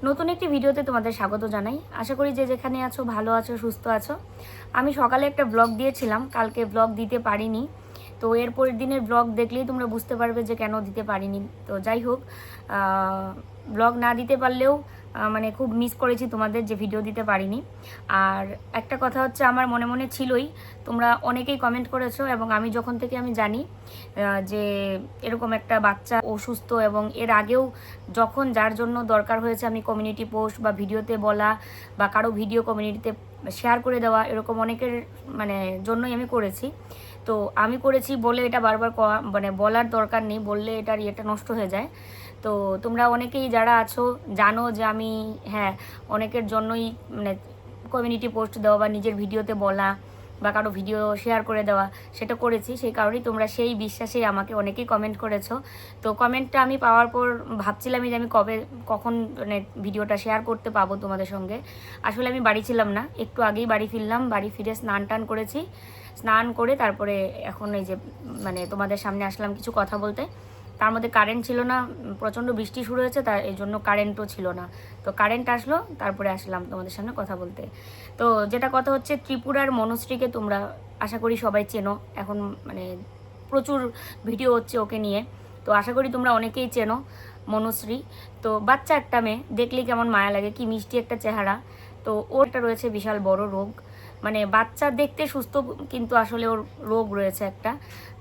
নতুন একটি ভিডিওতে তোমাদের স্বাগত জানাই। আশা করি যে যেখানে আছো ভালো আছো, সুস্থ আছো। আমি সকালে একটা ব্লগ দিয়েছিলাম, কালকে ব্লগ দিতে পারিনি। তো এর পরের দিনের ব্লগ দেখলেই তোমরা বুঝতে পারবে যে কেন দিতে পারিনি। তো যাই হোক, ব্লগ না দিতে পারলেও মানে খুব মিস করেছি তোমাদের, যে ভিডিও দিতে পারিনি। আর একটা কথা হচ্ছে, আমার মনে মনে ছিলই, তোমরা অনেকেই কমেন্ট করেছো এবং আমি যখন থেকে আমি জানি যে এরকম একটা বাচ্চা অসুস্থ, এবং এর আগেও যখন যার জন্য দরকার হয়েছে আমি কমিউনিটি পোস্ট বা ভিডিওতে বলা বা কারো ভিডিও কমিউনিটিতে শেয়ার করে দেওয়া, এরকম অনেকের মানে জন্যই আমি করেছি। তো আমি করেছি বলে এটা বারবার মানে বলার দরকার নেই, বললে এটার ইয়েটা নষ্ট হয়ে যায়। তো তোমরা অনেকেই যারা আছো জানো যে আমি অনেকের জন্যই মানে কমিউনিটি পোস্ট দেওয়া বা নিজের ভিডিওতে বলা বা কারো ভিডিও শেয়ার করে দেওয়া সেটা করেছি। সেই কারণেই তোমরা সেই বিশ্বাসেই আমাকে অনেকেই কমেন্ট করেছো। তো কমেন্টটা আমি পাওয়ার পর ভাবছিলামই যে আমি কখন মানে ভিডিওটা শেয়ার করতে পাবো তোমাদের সঙ্গে। আসলে আমি বাড়ি ছিলাম না, একটু আগেই বাড়ি ফিরলাম। বাড়ি ফিরে স্নান টান করেছি, স্নান করে তারপরে এখন এই যে মানে তোমাদের সামনে আসলাম কিছু কথা বলতে। তার মধ্যে কারেন্ট ছিল না, প্রচণ্ড বৃষ্টি শুরু হয়েছে, তার এই জন্য কারেন্টও ছিল না। তো কারেন্ট আসলো, তারপরে আসলাম তোমাদের সামনে কথা বলতে। তো যেটা কথা হচ্ছে, ত্রিপুরার মনুশ্রীকে তোমরা আশা করি সবাই চেনো, এখন মানে প্রচুর ভিডিও হচ্ছে ওকে নিয়ে। তো আশা করি তোমরা অনেকেই চেনো মনুশ্রী। তো বাচ্চা একটা মেয়ে, দেখলেই কেমন মায়া লাগে, কি মিষ্টি একটা চেহারা। তো ওর একটা রয়েছে বিশাল বড় রোগ, মানে বাচ্চা দেখতে সুস্থ কিন্তু আসলে ওর রোগ রয়েছে একটা।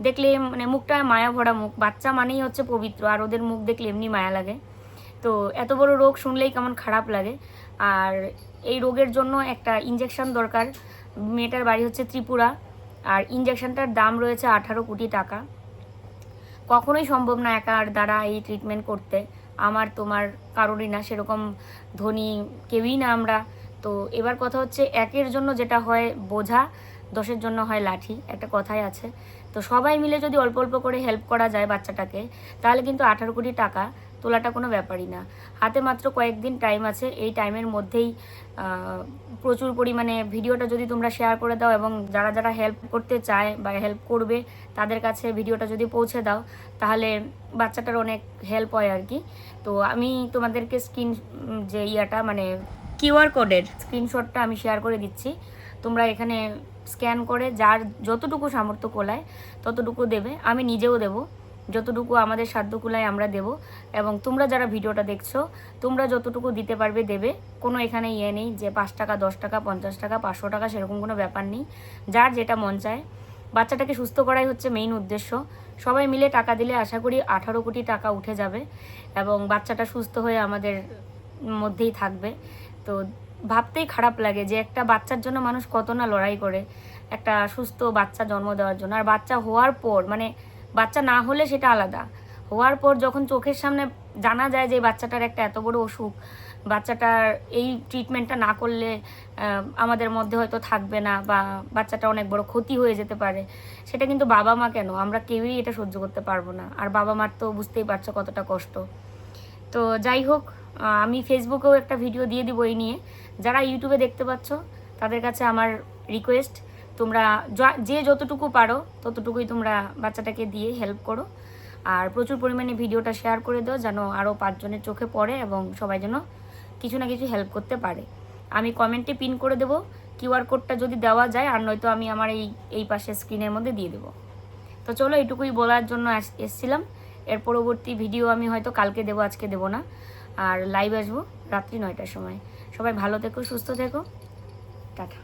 দেখলে মানে মুখটা মায়া ভরা মুখ, বাচ্চা মানেই হচ্ছে পবিত্র, আর ওদের মুখ দেখলে এমনি মায়া লাগে। তো এত বড় রোগ শুনলেই কেমন খারাপ লাগে। আর এই রোগের জন্য একটা ইঞ্জেকশন দরকার। মেয়েটার বাড়ি হচ্ছে ত্রিপুরা, আর ইঞ্জেকশনটার দাম রয়েছে 18 কোটি টাকা। কখনোই সম্ভব না একার দ্বারা এই ট্রিটমেন্ট করতে, আমার তোমার কারোরই না, সেরকম ধনী কেউই না আমরা। তো এবার কথা হচ্ছে, একের জন্য যেটা হয় বোঝা, 10-এর জন্য হয় লাঠি, একটা কথাই আছে। তো সবাই মিলে যদি অল্প অল্প করে হেল্প করা যায় বাচ্চাটাকে, তাহলে কিন্তু 18 কোটি টাকা তোলাটা কোনো ব্যাপারই না। হাতে মাত্র কয়েকদিন টাইম আছে, এই টাইমের মধ্যেই প্রচুর পরিমাণে ভিডিওটা যদি তোমরা শেয়ার করে দাও এবং যারা যারা হেল্প করতে চায় বা হেল্প করবে তাদের কাছে ভিডিওটা যদি পৌঁছে দাও, তাহলে বাচ্চাটার অনেক হেল্প হয় আর কি। তো আমি তোমাদেরকে যে মানে কিউআর কোডের স্ক্রিনশটটা আমি শেয়ার করে দিচ্ছি। তোমরা এখানে স্ক্যান করে যার যতটুকু সামর্থ্য কোলায় ততটুকু দেবে, আমি নিজেও দেবো, যতটুকু আমাদের সাধ্য কুলায় আমরা দেব। এবং তোমরা যারা ভিডিওটা দেখছো, তোমরা যতটুকু দিতে পারবে দেবে। কোনো এখানে নেই যে 5 টাকা, 10 টাকা, 50 টাকা, 500 টাকা, সেরকম কোনো ব্যাপার নেই। যার যেটা মন চায়, বাচ্চাটাকে সুস্থ করাই হচ্ছে মেইন উদ্দেশ্য। সবাই মিলে টাকা দিলে আশা করি 18 কোটি টাকা উঠে যাবে এবং বাচ্চাটা সুস্থ হয়ে আমাদের মধ্যেই থাকবে। তো ভাবতেই খারাপ লাগে যে একটা বাচ্চার জন্য মানুষ কত না লড়াই করে, একটা সুস্থ বাচ্চা জন্ম দেওয়ার জন্য। আর বাচ্চা হওয়ার পর, মানে বাচ্চা না হলে সেটা আলাদা, হওয়ার পর যখন চোখের সামনে জানা যায় যে বাচ্চাটার একটা এত বড় অসুখ, বাচ্চাটার এই ট্রিটমেন্টটা না করলে আমাদের মধ্যে হয়তো থাকবে না বা বাচ্চাটা অনেক বড় ক্ষতি হয়ে যেতে পারে, সেটা কিন্তু বাবা মা কেন, আমরা কেউই এটা সহ্য করতে পারবো না। আর বাবা মার তো বুঝতেই পারছো কতটা কষ্ট। তো যাই হোক, আমি ফেসবুকেও একটা ভিডিও দিয়ে দিব এই নিয়ে। যারা ইউটিউবে দেখতে পাচ্ছ তাদের কাছে আমার রিকোয়েস্ট, তোমরা যে যতটুকু পারো ততটুকুই তোমরা বাচ্চাটাকে দিয়ে হেল্প করো। আর প্রচুর পরিমাণে ভিডিওটা শেয়ার করে দাও, যেন আরও 5 জনের চোখে পড়ে এবং সবাই যেন কিছু না কিছু হেল্প করতে পারে। আমি কমেন্টে পিন করে দেবো কিউআর কোডটা যদি দেওয়া যায়, আর নয়তো আমি আমার এই পাশে স্ক্রিনের মধ্যে দিয়ে দেবো। তো চলো, এটুকুই বলার জন্য এসছিলাম। এর পরবর্তী ভিডিও আমি হয়তো কালকে দেবো, আজকে দেবো না। আর লাইভ আসবো রাত্রি 9টার সময়। সবাই ভালো থেকো, সুস্থ থেকো, টাটা।